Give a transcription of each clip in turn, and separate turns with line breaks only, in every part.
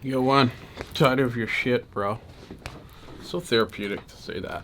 Yo, one, tired of your shit, bro. So therapeutic to say that.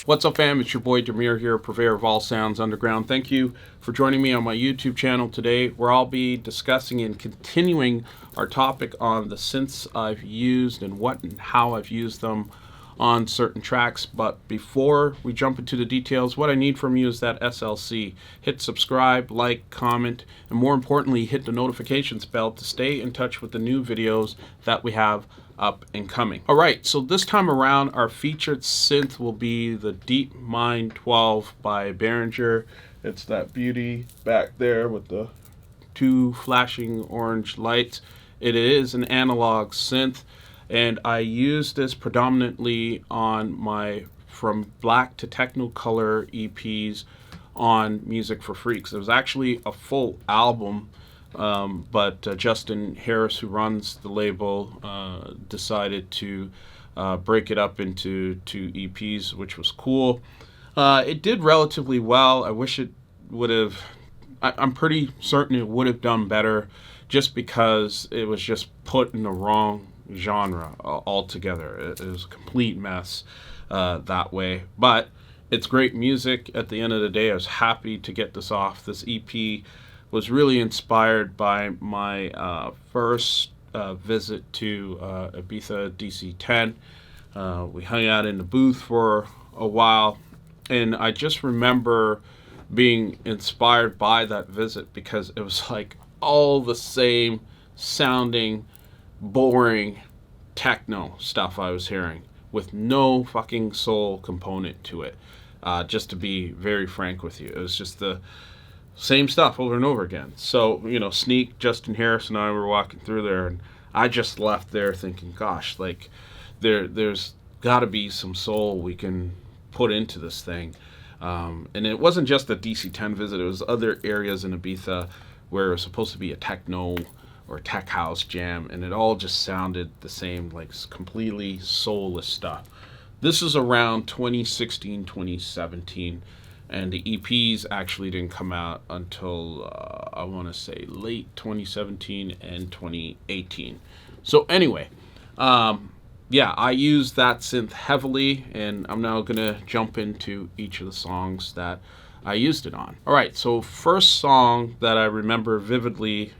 What's up, fam? It's your boy Demuir here, purveyor of all sounds underground. Thank you for joining me on my YouTube channel today, where I'll be discussing and continuing our topic on the synths I've used and what and how I've used them on certain tracks. But before we jump into the details, what I need from you is that SLC. Hit subscribe, like, comment, and more importantly, hit the notifications bell to stay in touch with the new videos that we have up and coming. All right, so this time around, our featured synth will be the Deepmind 12 by Behringer. It's that beauty back there with the two flashing orange lights. It is an analog synth, and I use this predominantly on my From Black to Technicolor EPs on Music for Freaks. It was actually a full album, but Justin Harris, who runs the label, decided to break it up into two EPs, which was cool. It did relatively well. I wish it would have, I'm pretty certain it would have done better, just because it was just put in the wrong genre altogether. It was a complete mess that way. But it's great music. At the end of the day, I was happy to get this off. This EP was really inspired by my first visit to Ibiza DC-10. We hung out in the booth for a while, and I just remember being inspired by that visit because it was like all the same sounding, boring techno stuff I was hearing with no fucking soul component to it. Just to be very frank with you, it was just the same stuff over and over again. So, Sneak, Justin Harris, and I were walking through there, and I just left there thinking, gosh, like, there's got to be some soul we can put into this thing. And it wasn't just a DC-10 visit, it was other areas in Ibiza where it was supposed to be a techno or tech house jam, and it all just sounded the same, like completely soulless stuff. This is around 2016, 2017. And the EPs actually didn't come out until, I want to say, late 2017 and 2018. So anyway, I used that synth heavily, and I'm now going to jump into each of the songs that I used it on. All right, so first song that I remember vividly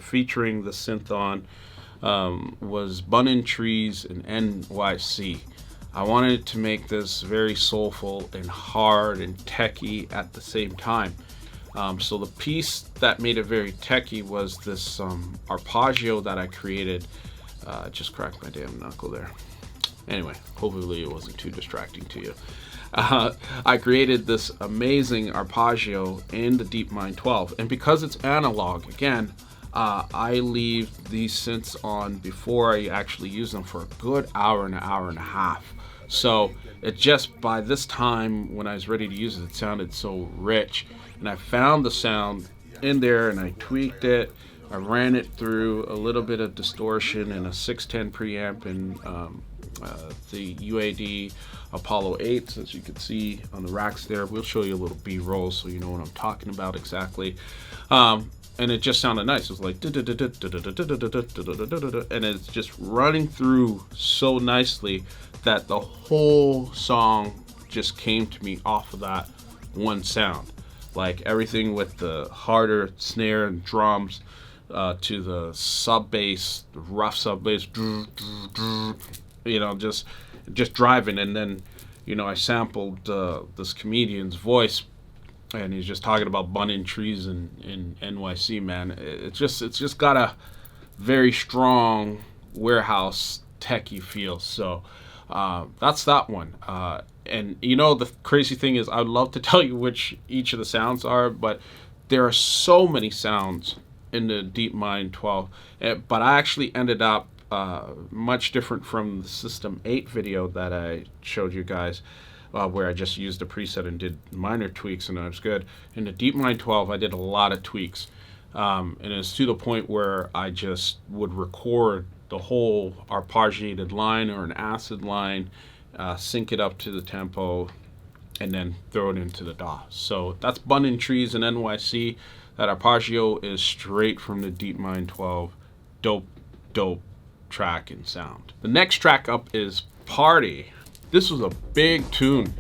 featuring the synth on was Bunnin' Trees in NYC. I wanted to make this very soulful and hard and techy at the same time. So the piece that made it very techy was this arpeggio that I created. Just cracked my damn knuckle there. Anyway, hopefully it wasn't too distracting to you. I created this amazing arpeggio in the Deepmind 12. And because it's analog, again, I leave these synths on before I actually use them for a good hour and a half. So it just, by this time when I was ready to use it, it sounded so rich. And I found the sound in there and I tweaked it. I ran it through a little bit of distortion and a 610 preamp and the UAD Apollo 8s, as you can see on the racks there. We'll show you a little B-roll so you know what I'm talking about exactly. And it just sounded nice. It was like, and it's just running through so nicely that the whole song just came to me off of that one sound. Like everything with the harder snare and drums to the sub bass, the rough sub bass, just driving. And then, I sampled this comedian's voice, and he's just talking about bunning trees in NYC, man. It's just got a very strong warehouse techie feel. So that's that one. And the crazy thing is, I'd love to tell you which each of the sounds are, but there are so many sounds in the Deepmind 12. But I actually ended up much different from the System 8 video that I showed you guys. Where I just used a preset and did minor tweaks and it was good. In the Deepmind 12, I did a lot of tweaks. And it's to the point where I just would record the whole arpeggiated line or an acid line, sync it up to the tempo, and then throw it into the DAW. So that's Bunnin' Trees in NYC. That arpeggio is straight from the Deepmind 12. Dope track and sound. The next track up is Party. This was a big tune.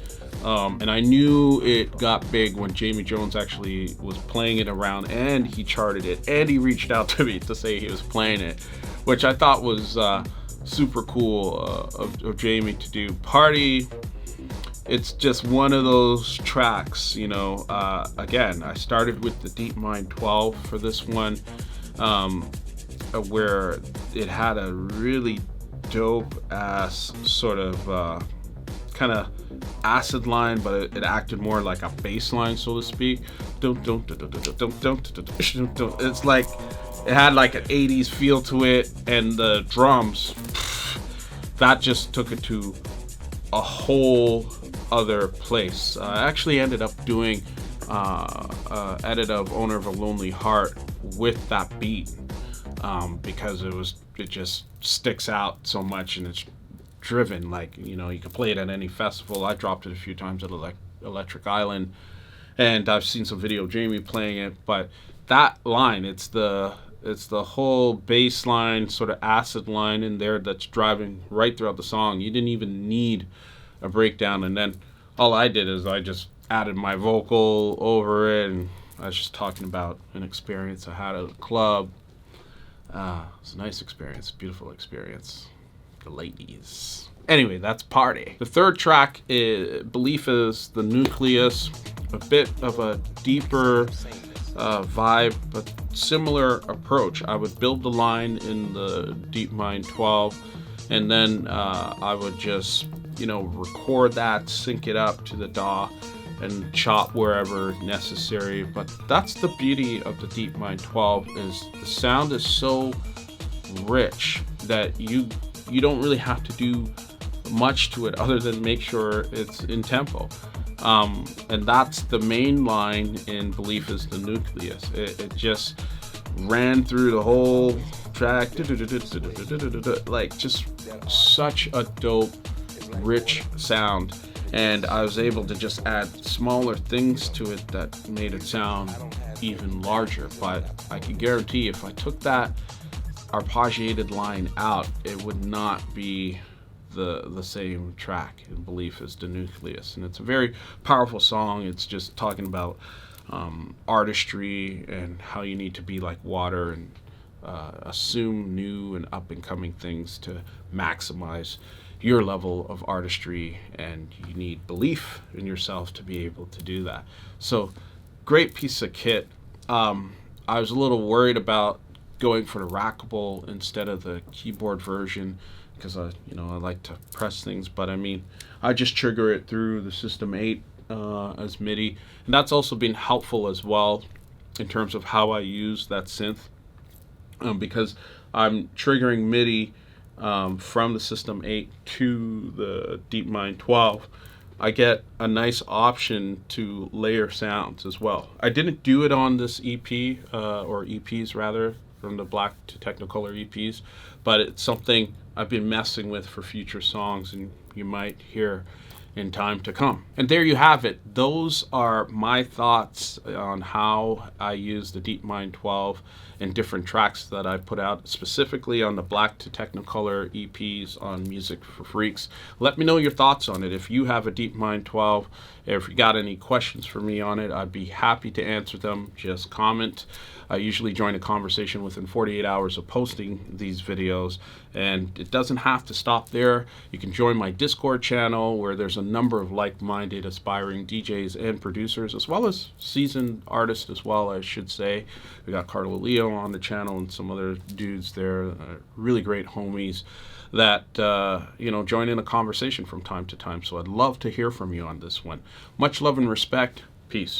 And I knew it got big when Jamie Jones actually was playing it around, and he charted it, and he reached out to me to say he was playing it, which I thought was super cool of Jamie to do. Party, it's just one of those tracks, you know. Again, I started with the Deepmind 12 for this one, where it had a really dope ass sort of kind of acid line, but it acted more like a bass line, so to speak. It's like it had like an 80s feel to it, and the drums, that just took it to a whole other place. I actually ended up doing edit of Owner of a Lonely Heart with that beat, because it just sticks out so much, and it's driven, like, you know, you could play it at any festival. I dropped it a few times at Electric Island, and I've seen some video of Jamie playing it. But that line, it's the whole bass line, sort of acid line in there that's driving right throughout the song. You didn't even need a breakdown, and then all I did is I just added my vocal over it, and I was just talking about an experience I had at a club. It's a nice experience, beautiful experience. The ladies. Anyway, that's Party. The third track is Belief is the Nucleus. A bit of a deeper vibe, but similar approach. I would build the line in the Deepmind 12, and then I would just, you know, record that, sync it up to the DAW, and chop wherever necessary. But that's the beauty of the Deepmind 12, is the sound is so rich that you don't really have to do much to it other than make sure it's in tempo. And that's the main line in Belief is the Nucleus. It just ran through the whole track, like just such a dope, rich sound. And I was able to just add smaller things to it that made it sound even larger. But I can guarantee if I took that arpeggiated line out, it would not be the same track in Belief is the Nucleus. And it's a very powerful song. It's just talking about artistry and how you need to be like water and assume new and up and coming things to maximize your level of artistry, and you need belief in yourself to be able to do that. So great piece of kit. I was a little worried about going for the rackable instead of the keyboard version, because I like to press things, but I mean, I just trigger it through the System 8 as MIDI, and that's also been helpful as well in terms of how I use that synth, because I'm triggering MIDI from the System 8 to the Deepmind 12. I get a nice option to layer sounds as well. I didn't do it on this EP, or EPs rather, from the Black to Technicolor EPs, but it's something I've been messing with for future songs, and you might hear in time to come. And there you have it. Those are my thoughts on how I use the Deepmind 12 and different tracks that I put out, specifically on the Black to Technicolor EPs on Music for Freaks. Let me know your thoughts on it. If you have a Deepmind 12, if you got any questions for me on it, I'd be happy to answer them. Just comment. I usually join a conversation within 48 hours of posting these videos, and it doesn't have to stop there. You can join my Discord channel, where there's a number of like-minded aspiring DJs and producers, as well as seasoned artists as well, I should say. We got Carlo Leo on the channel and some other dudes there, really great homies that join in a conversation from time to time. So I'd love to hear from you on this one. Much love and respect. Peace.